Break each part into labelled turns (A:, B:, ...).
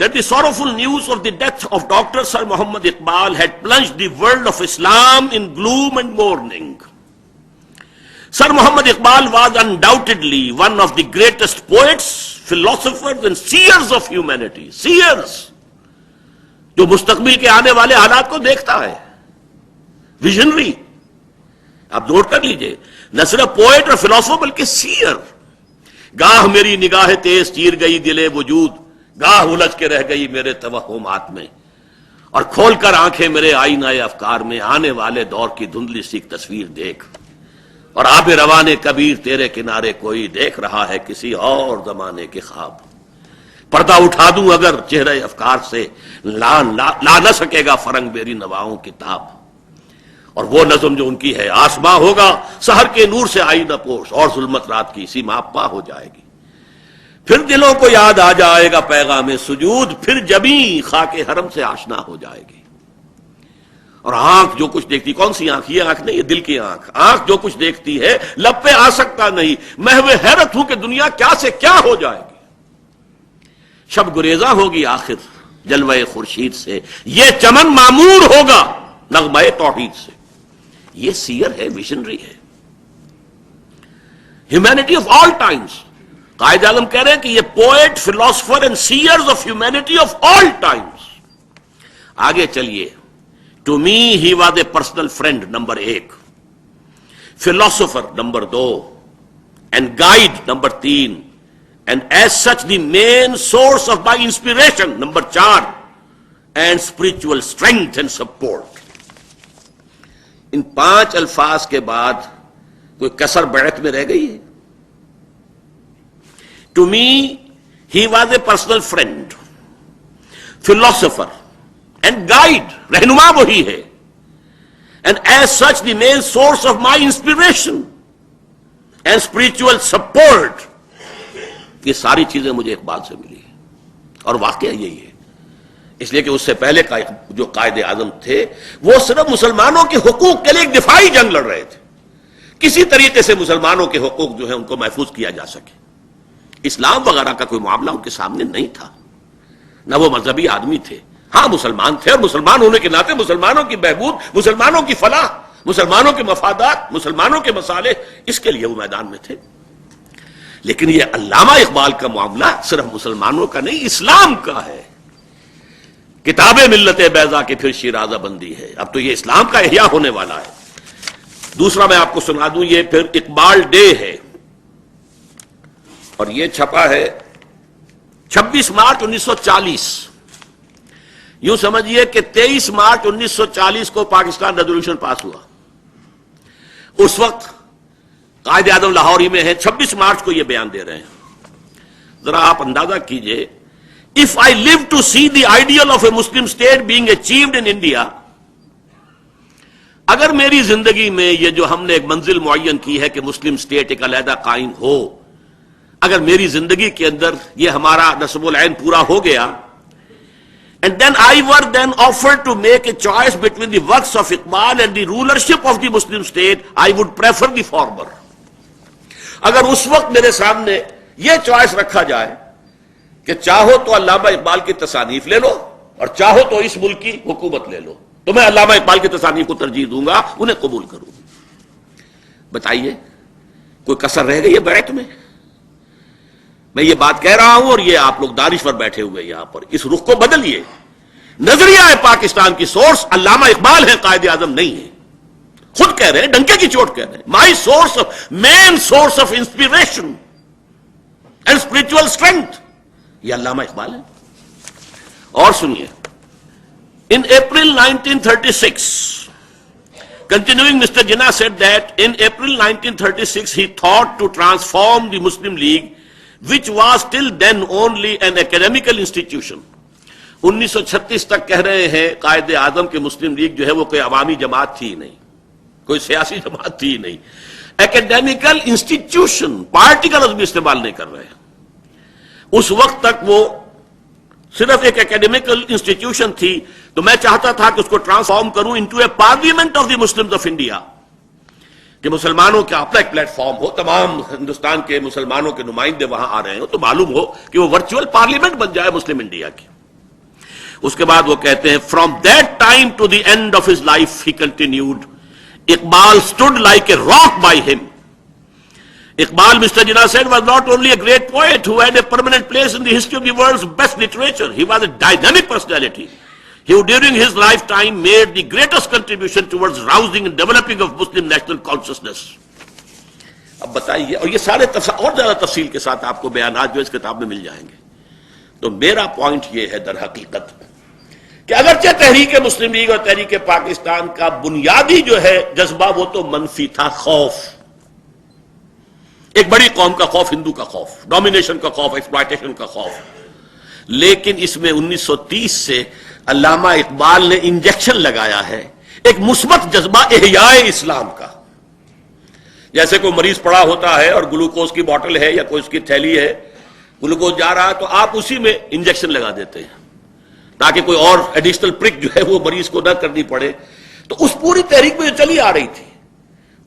A: that the sorrowful news of the death of Dr. Sir Muhammad Iqbal had plunged the world of Islam in gloom and mourning. Sir Muhammad Iqbal was undoubtedly one of the greatest poets, philosophers and seers of humanity. Seers, جو مستقبل کے آنے والے حالات کو دیکھتا ہے. Visionary, آپ نوٹ کر لیجئے، نہ صرف پوئٹ اور فلاسفر بلکہ سیئر. گاہ میری نگاہ تیز چیر گئی دل وجود، گاہ الجھ کے رہ گئی میرے توہمات میں، اور کھول کر آنکھیں میرے آئینہ افکار میں آنے والے دور کی دھندلی سی تصویر دیکھ، اور آب روانے کبیر تیرے کنارے کوئی دیکھ رہا ہے کسی اور زمانے کے خواب. پردہ اٹھا دوں اگر چہرے افکار سے لا نہ سکے گا فرنگ میری نواؤں کتاب. اور وہ نظم جو ان کی ہے، آسماں ہوگا سحر کے نور سے آئینہ پوش، اور ظلمت رات کی سیما پا ہو جائے گی. پھر دلوں کو یاد آ جائے گا پیغام سجود، پھر جبیں خاک حرم سے آشنا ہو جائے گی. اور آنکھ جو کچھ دیکھتی، کون سی آنکھ؟ یہ آنکھ نہیں، یہ دل کی آنکھ. آنکھ جو کچھ دیکھتی ہے لب پہ آ سکتا نہیں، محو حیرت ہوں کہ دنیا کیا سے کیا ہو جائے گی. شب گریزاں ہوگی آخر جلوہ خورشید سے، یہ چمن معمور ہوگا نغمہ توحید سے. یہ سیئر ہے، ویژنری ہے. Humanity of all times. Quaid Azam کہہ رہے ہیں کہ یہ poet, philosopher and seers of humanity of all times. آگے چلیے. To me he was a personal friend number 1، philosopher number 2، and guide number 3، and as such the main source of my inspiration number 4 and spiritual strength and support. ان 5 الفاظ کے بعد کوئی کسر بیعت میں رہ گئی ہے؟ To me he was a personal friend, philosopher and guide. رہنما وہی ہے. And as such the main source of my inspiration and spiritual support. یہ ساری چیزیں مجھے اقبال سے ملی ہیں، اور واقعہ یہی ہے. اس لیے کہ اس سے پہلے کا جو قائد اعظم تھے وہ صرف مسلمانوں کے حقوق کے لیے ایک دفاعی جنگ لڑ رہے تھے. کسی طریقے سے مسلمانوں کے حقوق جو ہیں ان کو محفوظ کیا جا سکے. اسلام وغیرہ کا کوئی معاملہ ان کے سامنے نہیں تھا، نہ وہ مذہبی آدمی تھے. ہاں مسلمان تھے، اور مسلمان ہونے کے ناطے مسلمانوں کی بہبود، مسلمانوں کی فلاح، مسلمانوں کے مفادات، مسلمانوں کے مصالح، اس کے لیے وہ میدان میں تھے. لیکن یہ علامہ اقبال کا معاملہ صرف مسلمانوں کا نہیں، اسلام کا ہے. کتاب ملت بیضا کی پھر شیرازہ بندی ہے. اب تو یہ اسلام کا احیاء ہونے والا ہے. دوسرا میں آپ کو سنا دوں، یہ پھر اقبال ڈے ہے، اور یہ چھپا ہے 26 مارچ 1940. یوں سمجھیے کہ 23 مارچ 1940 کو پاکستان ریزولوشن پاس ہوا. اس وقت قائد اعظم لاہور ہی میں ہیں، 26 مارچ کو یہ بیان دے رہے ہیں. ذرا آپ اندازہ کیجئے، if I live to see the ideal of a Muslim state being achieved in India، اگر میری زندگی میں یہ جو ہم نے ایک منزل معین کی ہے کہ مسلم اسٹیٹ ایک علیحدہ قائم ہو، اگر میری زندگی کے اندر یہ ہمارا نصب العین پورا ہو گیا، and then I were then offered to make a choice between the works of Iqbal and the rulership of the Muslim state, I would prefer the former. اگر اس وقت میرے سامنے یہ چوائس رکھا جائے کہ چاہو تو علامہ اقبال کی تصانیف لے لو اور چاہو تو اس ملک کی حکومت لے لو، تو میں علامہ اقبال کی تصانیف کو ترجیح دوں گا، انہیں قبول کروں. بتائیے کوئی کسر رہ گئی ہے بیعت میں؟ میں یہ بات کہہ رہا ہوں اور یہ آپ لوگ دانشور بیٹھے ہوئے یہاں پر، اس رخ کو بدلیے. نظریہ ہے پاکستان کی سورس علامہ اقبال ہے، قائد اعظم نہیں ہے. خود کہہ رہے ہیں، ڈنکے کی چوٹ کہہ رہے ہیں، my source main source of inspiration and spiritual strength, یہ علامہ اقبال ہے. اور سنیے، in April 1936 continuing, Mr. Jinnah said that in April 1936 he thought to transform the Muslim League, which was till then only an academical institution. 1936 تک کہہ رہے ہیں قائد اعظم کے مسلم league جو ہے وہ کوئی عوامی جماعت تھی نہیں، کوئی سیاسی جماعت تھی نہیں، اکیڈیمیکل انسٹیٹیوشن، پارٹی کا لفظ بھی استعمال نہیں کر رہے ہیں. اس وقت تک وہ صرف ایک اکیڈیمیکل انسٹیٹیوشن تھی، تو میں چاہتا تھا کہ اس کو ٹرانسفارم کروں into a parliament of the Muslims of India, کہ مسلمانوں کا اپنا ایک پلیٹ فارم ہو، تمام ہندوستان کے مسلمانوں کے نمائندے وہاں آ رہے ہوں تو معلوم ہو کہ وہ ورچوئل پارلیمنٹ بن جائے مسلم انڈیا کی. اس کے بعد وہ کہتے ہیں from that time to the end of his life he continued Iqbal stood like a rock by him. Iqbal, Mr. Jinnah said, was not only a great poet who had a permanent place in the history of the world's best literature. He was a dynamic personality who during his lifetime made the greatest contribution towards rousing and developing of Muslim national consciousness. اب بتائیے، اور یہ سارے اور زیادہ تفصیل کے ساتھ آپ کو بیانات جو اس کتاب میں مل جائیں گے. تو میرا پوائنٹ یہ ہے در حقیقت کہ اگرچہ تحریک مسلم لیگ اور تحریک پاکستان کا بنیادی جو ہے جذبہ وہ تو منفی تھا، خوف، ایک بڑی قوم کا خوف، ہندو کا خوف، ڈومینیشن کا خوف، ایکسپلائٹیشن کا خوف، لیکن اس میں 1930 سے علامہ اقبال نے انجیکشن لگایا ہے ایک مثبت جذبہ احیاء اسلام کا. جیسے کوئی مریض پڑا ہوتا ہے اور گلوکوز کی بوٹل ہے یا کوئی اس کی تھیلی ہے، گلوکوز جا رہا ہے تو آپ اسی میں انجیکشن لگا دیتے ہیں تاکہ کوئی اور ایڈیشنل پرک جو ہے وہ مریض کو نہ کرنی پڑے. تو اس پوری تحریک میں جو چلی آ رہی تھی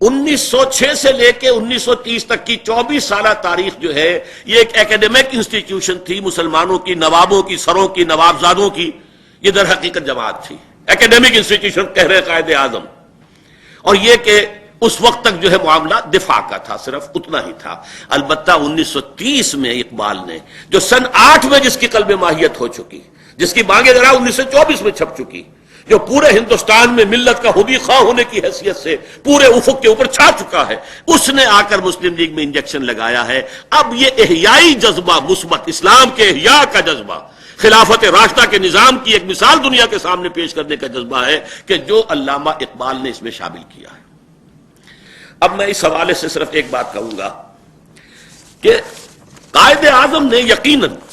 A: 1906 سے لے کے 1930 تک کی 24 سالہ تاریخ جو ہے یہ ایک ایکیڈیمک انسٹیٹیوشن تھی، مسلمانوں کی، نوابوں کی، سروں کی، نوابزادوں کی یہ در حقیقت جماعت تھی، ایکیڈیمک انسٹیٹیوشن کہہ رہے قائد اعظم. اور یہ کہ اس وقت تک جو ہے معاملہ دفاع کا تھا، صرف اتنا ہی تھا. البتہ 1930 میں اقبال نے جو سن 8 میں جس کی قلب ماہیت ہو چکی، جس کی بانگیں درا 1924 میں چھپ چکی، جو پورے ہندوستان میں ملت کا حبی خواہ ہونے کی حیثیت سے پورے افق کے اوپر چھا چکا ہے، اس نے آ کر مسلم لیگ میں انجیکشن لگایا ہے. اب یہ احیائی جذبہ، مثبت اسلام کے احیاء کا جذبہ، خلافت راشدہ کے نظام کی ایک مثال دنیا کے سامنے پیش کرنے کا جذبہ ہے کہ جو علامہ اقبال نے اس میں شامل کیا ہے. اب میں اس حوالے سے صرف ایک بات کہوں گا کہ قائد اعظم نے یقیناً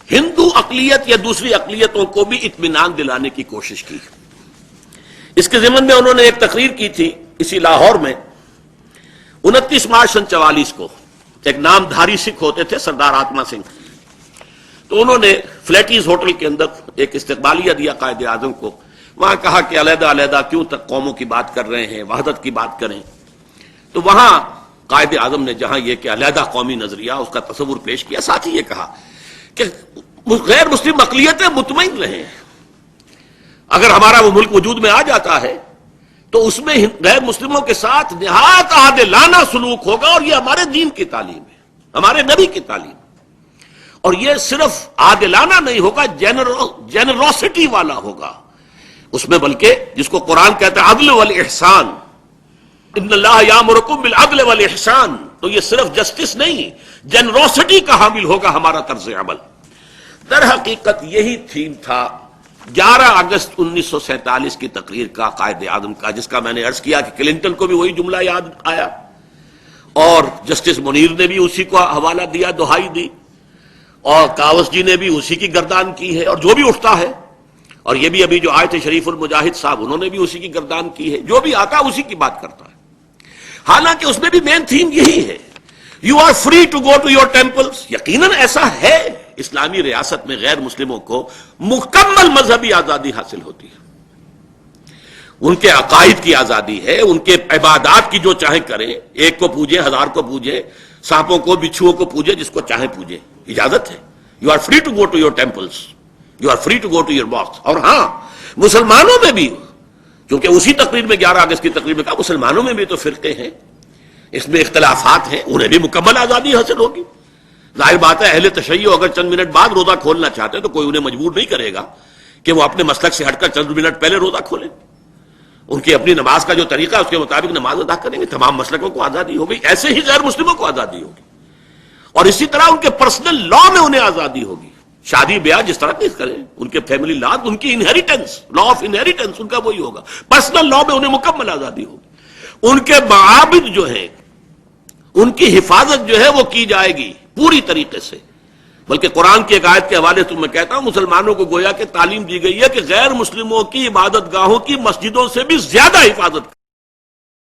A: ہندو اقلیت یا دوسری اقلیتوں کو بھی اطمینان دلانے کی کوشش کی. اس کے ضمن میں انہوں نے ایک تقریر کی تھی اسی لاہور میں 29 مارچ سن 44 کو. ایک نامدھاری سکھ ہوتے تھے سردار آتما سنگھ، تو انہوں نے فلیٹیز ہوٹل کے اندر ایک استقبالیہ دیا قائد اعظم کو. وہاں کہا کہ علیحدہ علیحدہ کیوں تک قوموں کی بات کر رہے ہیں، وحدت کی بات کریں. تو وہاں قائد اعظم نے جہاں یہ کہ علیحدہ قومی نظریہ اس کا تصور پیش کیا، ساتھ ہی یہ کہا کہ غیر مسلم اقلیتیں مطمئن رہیں، اگر ہمارا وہ ملک وجود میں آ جاتا ہے تو اس میں غیر مسلموں کے ساتھ نہایت عادلانہ سلوک ہوگا، اور یہ ہمارے دین کی تعلیم ہے، ہمارے نبی کی تعلیم. اور یہ صرف عادلانہ نہیں ہوگا، جنروسٹی والا ہوگا اس میں، بلکہ جس کو قرآن کہتا ہے عدل والاحسان، ان اللہ یامرکم بالعدل والاحسان، تو یہ صرف جسٹس نہیں، جنروسٹی کا حامل ہوگا ہمارا طرز عمل. در حقیقت یہی تھیم تھا 11 اگست 1947 کی تقریر کا قائد اعظم کا، جس کا میں نے عرض کیا کہ کلنٹن کو بھی وہی جملہ یاد آیا اور جسٹس منیر نے بھی اسی کو حوالہ دیا، دہائی دی، اور کاوس جی نے بھی اسی کی گردان کی ہے، اور جو بھی اٹھتا ہے، اور یہ بھی ابھی جو آئے تھے شریف المجاہد صاحب، انہوں نے بھی اسی کی گردان کی ہے، جو بھی آتا اسی کی بات کرتا ہے. حالانکہ اس میں بھی مین تھیم یہی ہے، you are free to go to your temples. یقیناً ایسا ہے، اسلامی ریاست میں غیر مسلموں کو مکمل مذہبی آزادی حاصل ہوتی ہے، ان کے عقائد کی آزادی ہے، ان کے عبادات کی جو چاہیں کریں، ایک کو پوجے، 1000 کو پوجے، سانپوں کو بچھوؤں کو پوجے، جس کو چاہیں پوجے، اجازت ہے. You are free to go to your temples, you are free to go to your mosque. اور ہاں مسلمانوں میں بھی، کیونکہ اسی تقریر میں 11 اگست کی تقریر میں کہا مسلمانوں میں بھی تو فرقے ہیں، اس میں اختلافات ہیں، انہیں بھی مکمل آزادی حاصل ہوگی. ظاہر بات ہے اہل تشیع اگر چند منٹ بعد روزہ کھولنا چاہتے ہیں تو کوئی انہیں مجبور نہیں کرے گا کہ وہ اپنے مسلک سے ہٹ کر چند منٹ پہلے روزہ کھولیں. ان کی اپنی نماز کا جو طریقہ ہے اس کے مطابق نماز ادا کریں گے. تمام مسلکوں کو آزادی ہوگی، ایسے ہی غیر مسلموں کو آزادی ہوگی، اور اسی طرح ان کے پرسنل لا میں انہیں آزادی ہوگی. شادی بیاہ جس طرح کی کریں، ان کے فیملی لا، ان کی انہیریٹنس، لا آف انہیریٹنس ان کا وہی ہوگا. پرسنل لا میں انہیں مکمل آزادی ہوگی. ان کے معابد جو ہیں ان کی حفاظت جو ہے وہ کی جائے گی پوری طریقے سے. بلکہ قرآن کی ایک آیت کے حوالے سے میں کہتا ہوں مسلمانوں کو گویا کہ تعلیم دی گئی ہے کہ غیر مسلموں کی عبادت گاہوں کی مسجدوں سے بھی زیادہ حفاظت